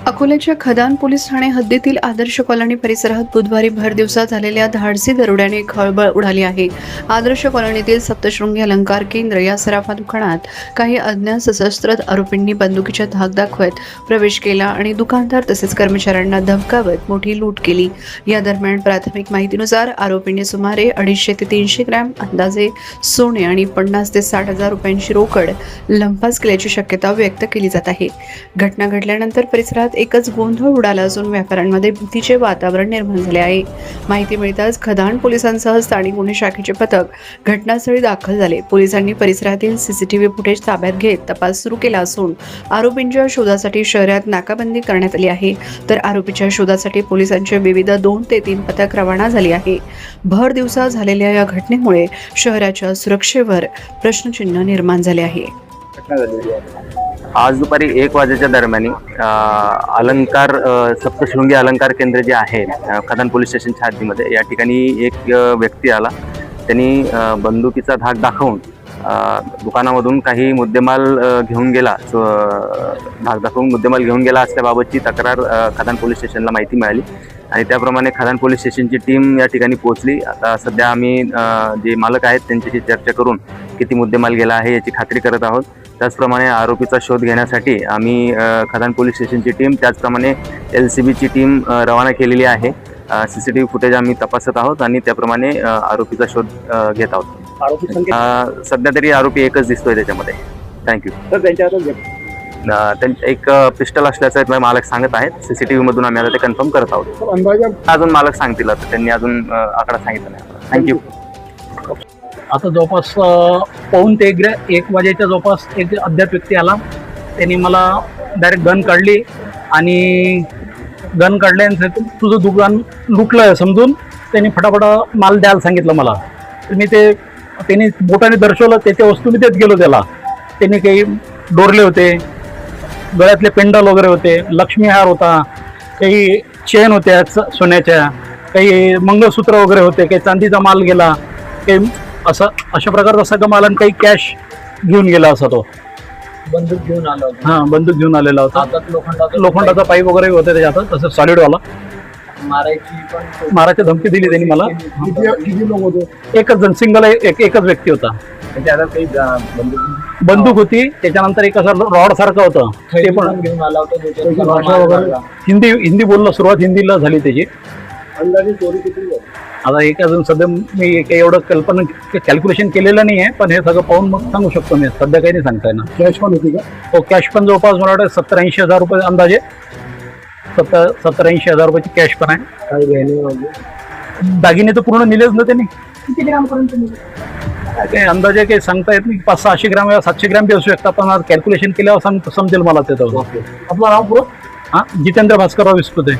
अकोल्याच्या खदान पोलीस ठाणे हद्दीतील आदर्श कॉलनी परिसरात बुधवारी भर दिवसा झालेल्या धाडसी दरोड्याने खळबळ उडाली आहे. आदर्श कॉलनीतील सप्तशृंगी अलंकार केंद्र या सराफा दुकानात काही अज्ञात सशस्त्र आरोपींनी बंदुकीच्या धाक दाखवत प्रवेश केला आणि दुकानदार तसेच कर्मचाऱ्यांना धमकावत मोठी लूट केली. या दरम्यान प्राथमिक माहितीनुसार आरोपींनी सुमारे 250 ते 300 ग्रॅम अंदाजे सोने आणि 50 ते 60 हजार रुपयांची रोकड लंपास केल्याची शक्यता व्यक्त केली जात आहे. घटना घडल्यानंतर परिसरात एकच गोंधळ उडाला असून व्यापाऱ्यांमध्ये भीतीचे वातावरण निर्माण झाले आहे. माहिती मिळताच खदान पोलिसांसह स्थानिक गुन्हे शाखेचे पथक घटनास्थळी दाखल झाले. पोलिसांनी परिसरातील सीसीटीव्ही फुटेज ताब्यात घेत तपास सुरू केला असून आरोपींच्या शोधासाठी शहरात नाकाबंदी करण्यात आली आहे. तर आरोपीच्या शोधासाठी पोलिसांचे विविध 2 ते 3 पथक रवाना झाली आहे. भर दिवसा झालेल्या या घटनेमुळे शहराच्या सुरक्षेवर प्रश्नचिन्ह निर्माण झाले आहे. आज दुपारी 1 वाजेच्या दरम्यान अलंकार सप्तशृंगी अलंकार केंद्र जे आहे खदान पोलीस स्टेशनच्या हद्दीमध्ये, या ठिकाणी एक व्यक्ती आला. त्यांनी बंदुकीचा धाक दाखवून दुकानामधून काही मुद्देमाल घेऊन गेला. धाक दाखवून मुद्देमाल घेऊन गेला असल्याबाबतची तक्रार खदान पोलीस स्टेशनला माहिती मिळाली आणि त्याप्रमाणे खदान पोलीस स्टेशनची टीम या ठिकाणी पोहोचली. आता सध्या आम्ही जे मालक आहेत त्यांच्याशी चर्चा करून किती मुद्देमाल गेला आहे याची खात्री करत आहोत. त्याचप्रमाणे आरोपीचा शोध घेण्यासाठी आम्ही खदान पोलीस स्टेशनची टीम, त्याचप्रमाणे LCBची टीम रवाना केलेली आहे. CCTV फुटेज आम्ही तपासत आहोत आणि त्याप्रमाणे आरोपीचा शोध घेत आहोत. सध्या तरी आरोपी एकच दिसतोय त्याच्यामध्ये. थँक्यू. त्यांच्या एक पिस्टल असल्याचं मालक सांगत आहेत. CCTV मधून आम्ही आता ते कन्फर्म करत आहोत. अजून मालक सांगतील, आता त्यांनी अजून आकडा सांगितला नाही. थँक्यू. आता जवळपास 1 वाजेच्या जवळपास एक अज्ञात व्यक्ती आला. त्यांनी मला डायरेक्ट गन काढली आणि गन काढल्यानंतर तुझं दुकान लुटलं समजून त्यांनी फटाफट माल द्यायला सांगितलं मला. तर मी त्यांनी बोटाने दर्शवलं, त्याच्या वस्तू मी देत गेलो त्याला. त्यांनी काही डोरले होते, गळ्यातले पेंडल वगैरे होते, लक्ष्मी हार होता, काही चेन होत्या सोन्याच्या, काही मंगळसूत्र वगैरे होते, काही चांदीचा माल गेला, काही अशा प्रकारचा सगळं माल आणि काही कॅश घेऊन गेला असा. तो बंदूक घेऊन आला होता. हां, बंदूक घेऊन आलेला होता. लोखंडाचा पाईप वगैरे होता त्याच्यात, तसं सॉलिडवाला. मारायची धमकी दिली त्यांनी मला. किती लोक होते? एकच जण, सिंगल एकच व्यक्ती होता. काही बंदूक होती, त्याच्यानंतर एक असं रॉड सारखं होतं ते पण घेऊन आला होता. हिंदी बोलणं, सुरुवात हिंदीला झाली त्याची. अंदाजे चोरी किती? आता एक अजून सध्या मी काही एवढं कॅल्क्युलेशन केलेलं नाही आहे, पण हे सगळं पाहून मग सांगू शकतो मी. सध्या काही नाही सांगता येणार. कॅश पण होती का? हो, कॅश पण जवळपास मला वाटतं 70-80 हजार रुपये अंदाजे. 70-80 हजार रुपयाची कॅश पण आहे. काही गहने वगैरे दागिने तर पूर्ण नेलेच ना त्यांनी. किती ग्राम पर्यंत? काही अंदाजे काही सांगता येत नाही. 500-600 ग्रॅम या 700 ग्रॅम बी असू शकतात, पण आज कॅल्क्युलेशन केल्यावर समजेल मला ते. तर आपलं नाव पुरं? हां, जितेंद्र भास्करराव विस्पुते.